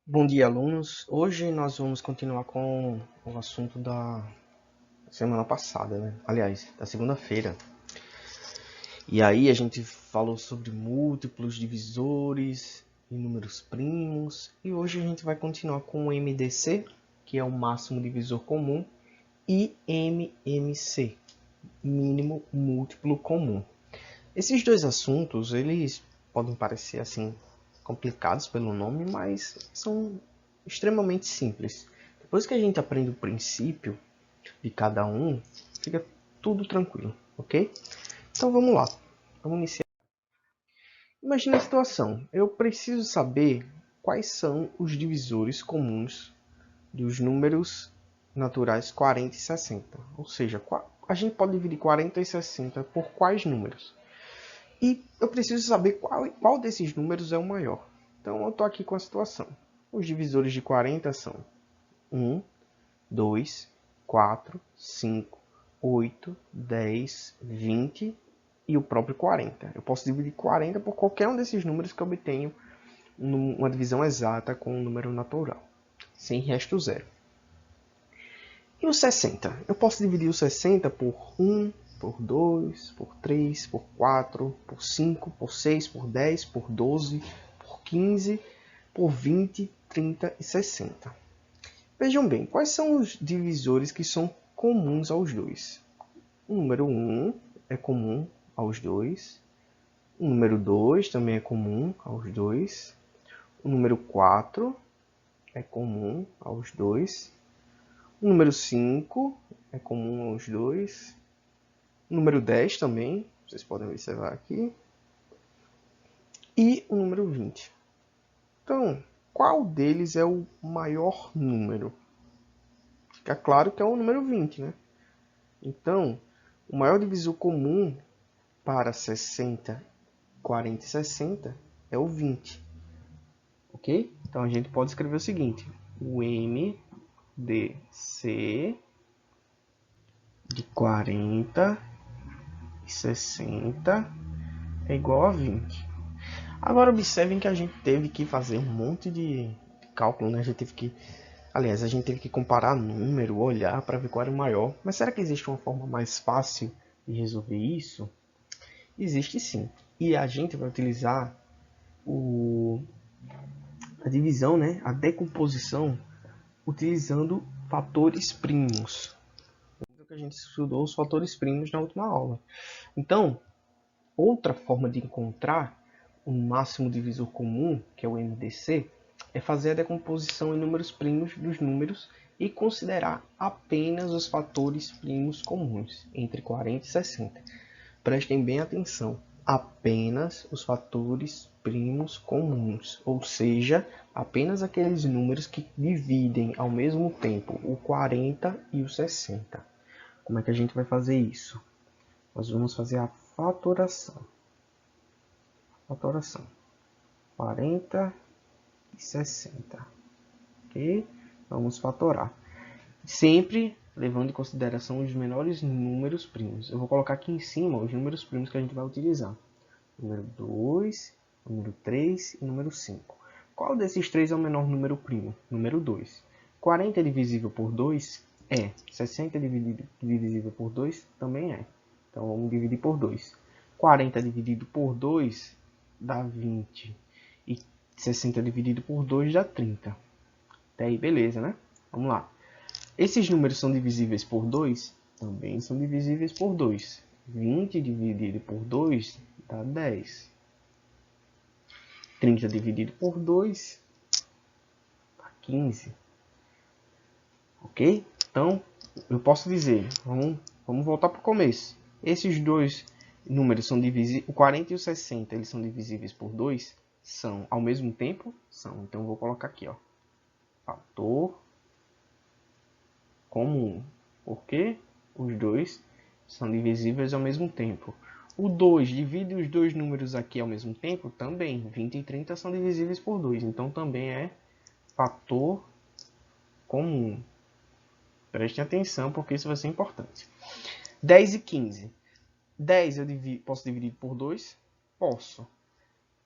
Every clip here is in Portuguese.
Bom dia, alunos. Hoje nós vamos continuar com o assunto da semana passada, né? Aliás, da segunda-feira. E aí a gente falou sobre múltiplos divisores e números primos. E hoje a gente vai continuar com o MDC, que é o máximo divisor comum, e MMC, mínimo múltiplo comum. Esses dois assuntos, eles podem parecer assim complicados pelo nome, mas são extremamente simples. Depois que a gente aprende o princípio de cada um, fica tudo tranquilo, ok? Então vamos lá, vamos iniciar. Imagina a situação, eu preciso saber quais são os divisores comuns dos números naturais 40 e 60. Ou seja, a gente pode dividir 40 e 60 por quais números? E eu preciso saber qual desses números é o maior. Então eu estou aqui com a situação. Os divisores de 40 são 1, 2, 4, 5, 8, 10, 20 e o próprio 40. Eu posso dividir 40 por qualquer um desses números que eu obtenho uma divisão exata com um número natural, sem resto zero. E o 60? Eu posso dividir o 60 por 1, por 2, por 3, por 4, por 5, por 6, por 10, por 12, por 15, por 20, 30 e 60. Vejam bem, quais são os divisores que são comuns aos dois? O número 1 é comum aos dois. O número 2 também é comum aos dois. O número 4 é comum aos dois. O número 5 é comum aos dois. O número 10 também, vocês podem observar aqui. E o número 20. Então, qual deles é o maior número? Fica claro que é o número 20, né? Então, o maior divisor comum para 60, 40 e 60 é o 20. Ok? Então, a gente pode escrever o seguinte. O MDC de 40 e 60 é igual a 20. Agora observem que a gente teve que fazer um monte de cálculo, né? Aliás, a gente teve que comparar número, olhar para ver qual era o maior. Mas será que existe uma forma mais fácil de resolver isso? Existe sim. E a gente vai utilizar a divisão, né? A decomposição, utilizando fatores primos. Que a gente estudou os fatores primos na última aula. Então, outra forma de encontrar o máximo divisor comum, que é o MDC, é fazer a decomposição em números primos dos números e considerar apenas os fatores primos comuns entre 40 e 60. Prestem bem atenção, apenas os fatores primos comuns, ou seja, apenas aqueles números que dividem ao mesmo tempo o 40 e o 60. Como é que a gente vai fazer isso? Nós vamos fazer a fatoração. 40 e 60. Ok? Vamos fatorar. Sempre levando em consideração os menores números primos. Eu vou colocar aqui em cima os números primos que a gente vai utilizar. Número 2, número 3 e número 5. Qual desses três é o menor número primo? Número 2. 40 é divisível por 2? É. 60 é divisível por 2? Também é. Então vamos dividir por 2. 40 dividido por 2 dá 20. E 60 dividido por 2 dá 30. Até aí, beleza, né? Vamos lá. Esses números são divisíveis por 2? Também são divisíveis por 2. 20 dividido por 2 dá 10. 30 dividido por 2 dá 15. Ok? Então, eu posso dizer, vamos voltar para o começo. Esses dois números são divisíveis, o 40 e o 60, eles são divisíveis por 2? São. Ao mesmo tempo? São. Então, eu vou colocar aqui, ó. Fator comum. Porque os dois são divisíveis ao mesmo tempo. O 2 divide os dois números aqui ao mesmo tempo? Também. 20 e 30 são divisíveis por 2. Então, também é fator comum. Prestem atenção, porque isso vai ser importante. 10 e 15. 10 eu posso dividir por 2? Posso.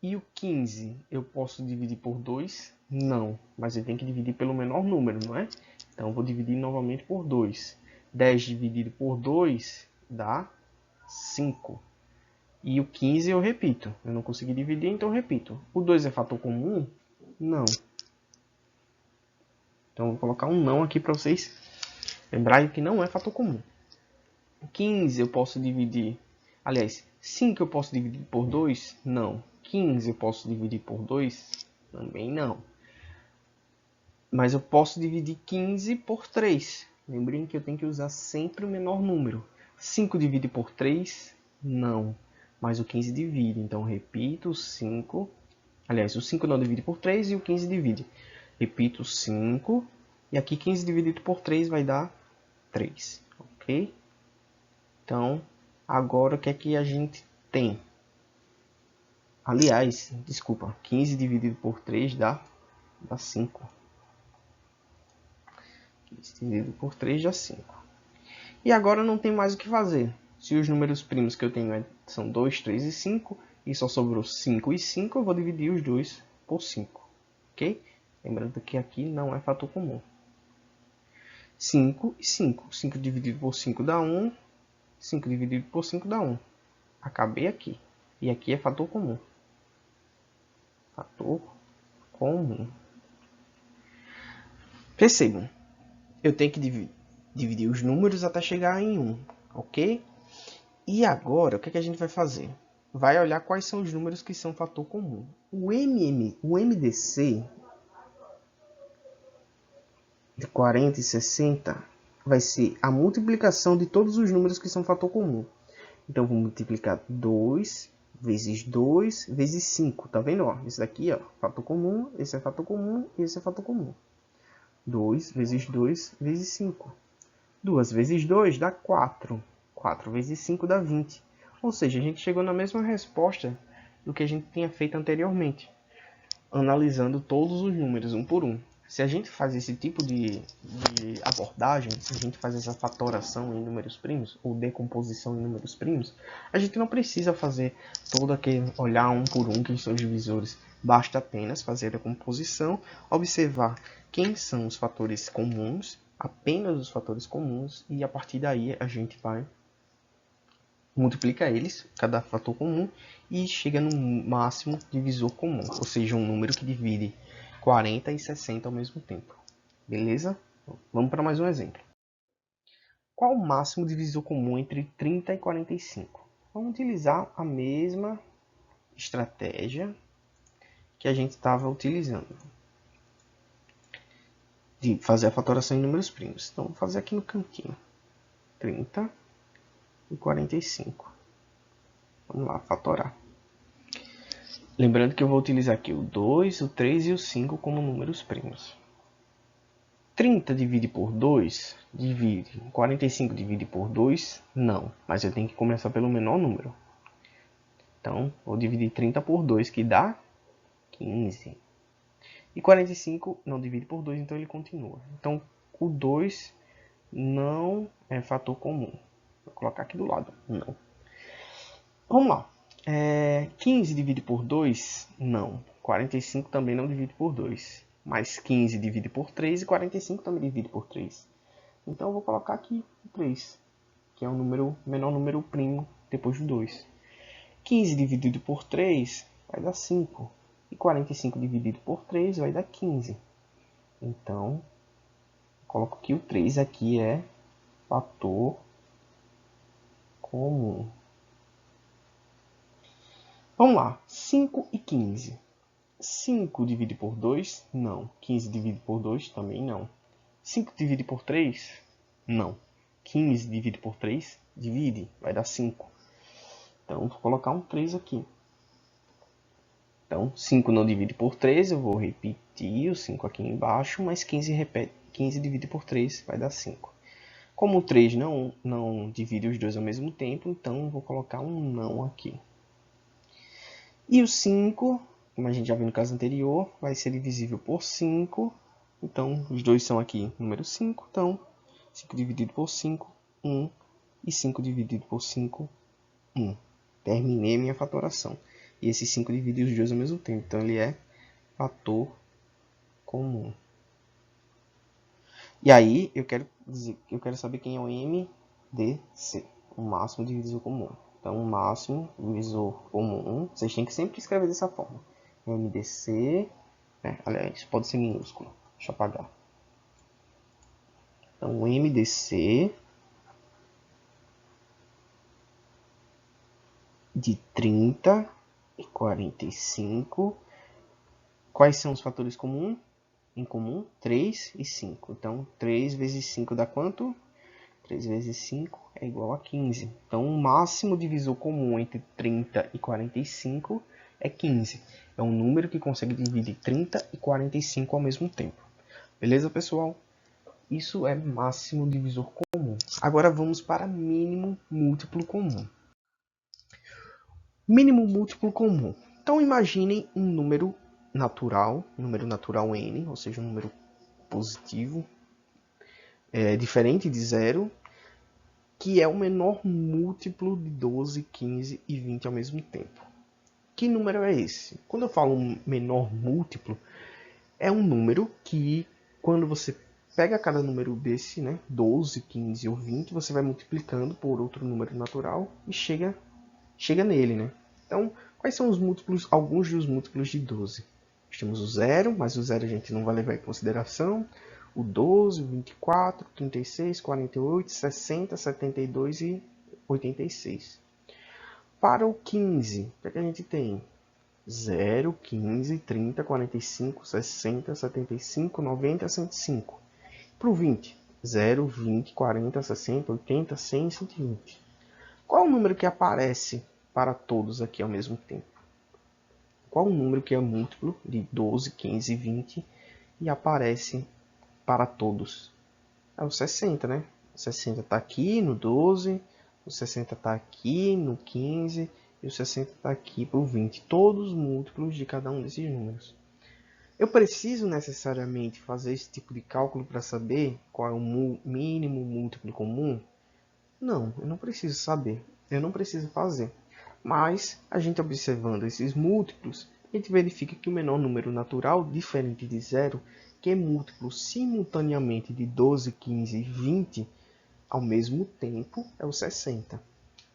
E o 15, eu posso dividir por 2? Não, mas eu tenho que dividir pelo menor número, não é? Então, eu vou dividir novamente por 2. 10 dividido por 2 dá 5. E o 15 eu repito. Eu não consegui dividir, então eu repito. O 2 é fator comum? Não. Então, eu vou colocar um não aqui para vocês lembrarem que não é fator comum. 15 eu posso dividir... Aliás, 5 eu posso dividir por 2? Não. 15 eu posso dividir por 2? Também não. Mas eu posso dividir 15 por 3. Lembrem que eu tenho que usar sempre o menor número. 5 divide por 3? Não. Mas o 15 divide. Então, repito, 5. Aliás, o 5 não divide por 3 e o 15 divide. Repito, 5. E aqui 15 dividido por 3 vai dar 3. Ok? Então, agora o que é que a gente tem? Aliás, desculpa, 15 dividido por 3 dá 5. 15 dividido por 3 dá 5. E agora não tem mais o que fazer. Se os números primos que eu tenho são 2, 3 e 5, e só sobrou 5 e 5, eu vou dividir os dois por 5. Ok? Lembrando que aqui não é fator comum. 5 e 5. 5 dividido por 5 dá 1. 5 dividido por 5 dá 1. Acabei aqui. E aqui é fator comum. Fator comum. Percebam. Eu tenho que dividir os números até chegar em 1. Ok? E agora, o que a gente vai fazer? Vai olhar quais são os números que são fator comum. O MDC de 40 e 60 vai ser a multiplicação de todos os números que são fator comum. Então, vou multiplicar 2 vezes 2 vezes 5. Tá vendo? Ó, esse daqui é fator comum, esse é fator comum e esse é fator comum. 2 vezes 2 vezes 5. 2 vezes 2 dá 4. 4 vezes 5 dá 20. Ou seja, a gente chegou na mesma resposta do que a gente tinha feito anteriormente, analisando todos os números um por um. Se a gente faz esse tipo de abordagem, se a gente faz essa fatoração em números primos, ou decomposição em números primos, a gente não precisa fazer todo aquele olhar um por um quem são os divisores. Basta apenas fazer a composição, observar quem são os fatores comuns, apenas os fatores comuns, e a partir daí a gente vai multiplica eles, cada fator comum, e chega no máximo divisor comum, ou seja, um número que divide 40 e 60 ao mesmo tempo. Beleza? Vamos para mais um exemplo. Qual o máximo divisor comum entre 30 e 45? Vamos utilizar a mesma estratégia que a gente estava utilizando de fazer a fatoração em números primos. Então, vou fazer aqui no cantinho. 30 e 45. Vamos lá, fatorar. Lembrando que eu vou utilizar aqui o 2, o 3 e o 5 como números primos. 30 divide por 2, divide. 45 divide por 2, não. Mas eu tenho que começar pelo menor número. Então, vou dividir 30 por 2, que dá 15. E 45 não divide por 2, então ele continua. Então, o 2 não é fator comum. Vou colocar aqui do lado. Não. Vamos lá. 15 divide por 2? Não. 45 também não divide por 2. Mas 15 divide por 3 e 45 também divide por 3. Então eu vou colocar aqui 3, que é o menor número primo depois do 2. 15 dividido por 3 vai dar 5. E 45 dividido por 3 vai dar 15. Então, coloco que o 3 aqui é fator comum. Vamos lá, 5 e 15. 5 divide por 2? Não. 15 divide por 2? Também não. 5 divide por 3? Não. 15 divide por 3? Divide, vai dar 5. Então, vou colocar um 3 aqui. Então, 5 não divide por 3, eu vou repetir o 5 aqui embaixo, mas 15 divide por 3 vai dar 5. Como o 3 não divide os dois ao mesmo tempo, então vou colocar um não aqui. E o 5, como a gente já viu no caso anterior, vai ser divisível por 5. Então, os dois são aqui número 5. Então, 5 dividido por 5, 1. E 5 dividido por 5, 1. Terminei minha fatoração. E esse 5 divide os dois ao mesmo tempo. Então ele é fator comum. E aí eu quero saber quem é o MDC, o máximo divisor comum. Então o máximo divisor comum, vocês têm que sempre escrever dessa forma. MDC, aliás, pode ser minúsculo. Deixa eu apagar. Então o MDC de 30 e 45. Quais são os fatores comuns? Em comum, 3 e 5. Então, 3 vezes 5 dá quanto? 3 vezes 5 é igual a 15. Então, o máximo divisor comum entre 30 e 45 é 15. É um número que consegue dividir 30 e 45 ao mesmo tempo. Beleza, pessoal? Isso é máximo divisor comum. Agora vamos para mínimo múltiplo comum. Mínimo múltiplo comum. Então, imaginem um número natural n, ou seja, um número positivo, diferente de zero, que é o menor múltiplo de 12, 15 e 20 ao mesmo tempo. Que número é esse? Quando eu falo um menor múltiplo, é um número que, quando você pega cada número desse, 12, 15 ou 20, você vai multiplicando por outro número natural e chega nele, Então, quais são os múltiplos, alguns dos múltiplos de 12? Nós temos o 0, mas o 0 a gente não vai levar em consideração. O 12, o 24, 36, 48, 60, 72 e 86. Para o 15, o que a gente tem? 0, 15, 30, 45, 60, 75, 90, 105. Para o 20, 0, 20, 40, 60, 80, 100, 120. Qual é o número que aparece para todos aqui ao mesmo tempo? Qual o número que é múltiplo de 12, 15 e 20 e aparece para todos? É o 60, né? O 60 está aqui no 12, o 60 está aqui no 15 e o 60 está aqui para o 20. Todos múltiplos de cada um desses números. Eu preciso necessariamente fazer esse tipo de cálculo para saber qual é o mínimo múltiplo comum? Não, eu não preciso saber. Eu não preciso fazer. Mas, a gente observando esses múltiplos, a gente verifica que o menor número natural, diferente de zero, que é múltiplo simultaneamente de 12, 15 e 20 ao mesmo tempo, é o 60.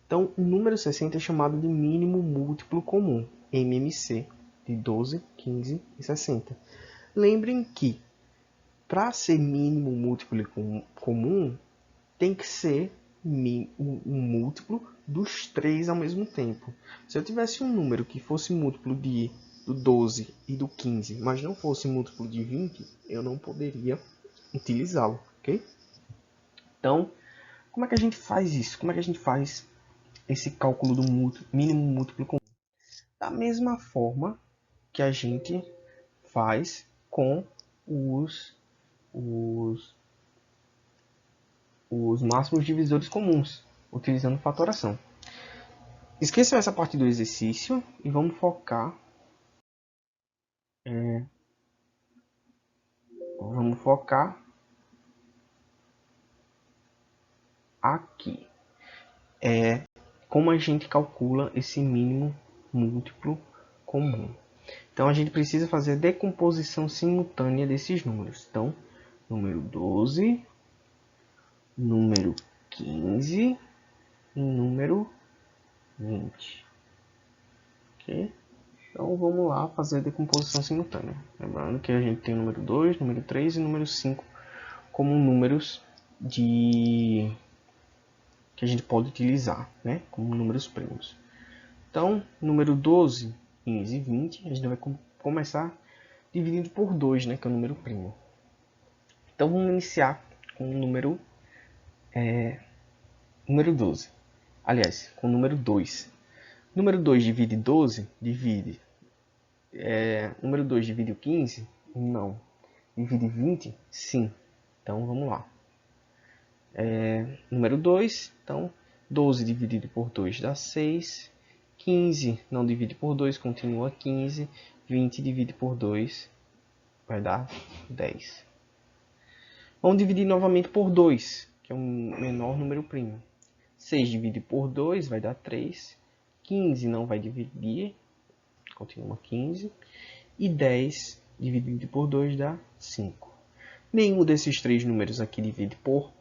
Então, o número 60 é chamado de mínimo múltiplo comum, MMC, de 12, 15 e 60. Lembrem que, para ser mínimo múltiplo comum, tem que ser um múltiplo dos 3 ao mesmo tempo. Se eu tivesse um número que fosse múltiplo do 12 e do 15, mas não fosse múltiplo de 20, eu não poderia utilizá-lo, ok? Então, como é que a gente faz isso? Como é que a gente faz esse cálculo do mínimo múltiplo comum? Da mesma forma que a gente faz com os máximos divisores comuns, utilizando fatoração. Esqueçam essa parte do exercício e vamos focar aqui. Como a gente calcula esse mínimo múltiplo comum. Então a gente precisa fazer a decomposição simultânea desses números. Então, número 12, número 15 e número 20. Ok? Então vamos lá fazer a decomposição simultânea. Lembrando que a gente tem o número 2, número 3 e número 5 como números que a gente pode utilizar, como números primos. Então, número 12, 15 e 20, a gente vai começar dividindo por 2, que é o número primo. Então vamos iniciar com o número 12. Aliás, com o número 2. Número 2 divide 12? Divide. Número 2 divide o 15? Não. Divide 20? Sim. Então vamos lá. Número 2, então 12 dividido por 2 dá 6. 15 não divide por 2, continua 15. 20 divide por 2 vai dar 10. Vamos dividir novamente por 2, que é um menor número primo. 6 dividido por 2 vai dar 3. 15 não vai dividir, continua 15. E 10 dividido por 2 dá 5. Nenhum desses três números aqui divide por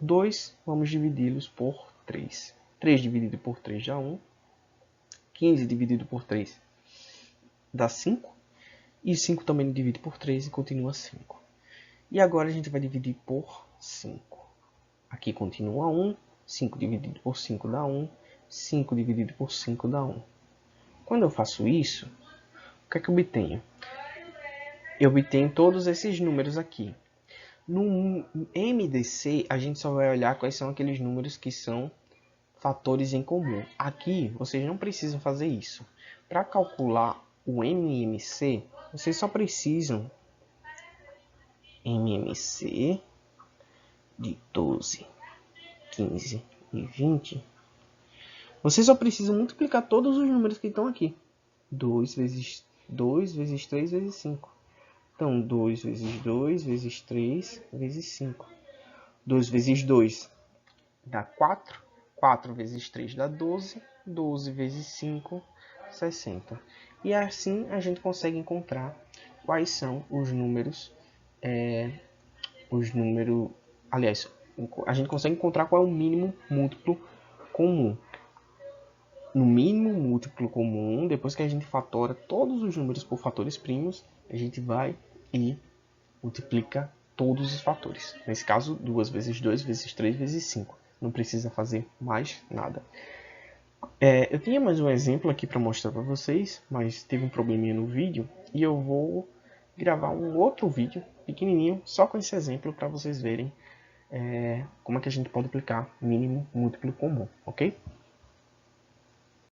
2, vamos dividi-los por 3. 3 dividido por 3 dá 1. 15 dividido por 3 dá 5. E 5 também divide por 3 e continua 5. E agora a gente vai dividir por 5. Aqui continua 1. 5 dividido por 5 dá 1. 5 dividido por 5 dá 1. Quando eu faço isso, o que é que eu obtenho? Eu obtenho todos esses números aqui. No MDC, a gente só vai olhar quais são aqueles números que são fatores em comum. Aqui, vocês não precisam fazer isso. Para calcular o MMC, vocês só precisam MMC de 12, 15 e 20. Vocês só precisam multiplicar todos os números que estão aqui. 2 vezes 2 vezes 3 vezes 5. Então, 2 vezes 2 vezes 3 vezes 5. 2 vezes 2 dá 4. 4 vezes 3 dá 12. 12 vezes 5, 60. E assim a gente consegue encontrar quais são os números. Aliás, a gente consegue encontrar qual é o mínimo múltiplo comum. No mínimo múltiplo comum, depois que a gente fatora todos os números por fatores primos, a gente vai e multiplica todos os fatores. Nesse caso, 2 vezes 2 vezes 3 vezes 5. Não precisa fazer mais nada. Eu tinha mais um exemplo aqui para mostrar para vocês, mas teve um probleminha no vídeo e eu vou gravar um outro vídeo pequenininho só com esse exemplo para vocês verem como é que a gente pode aplicar mínimo múltiplo comum, ok?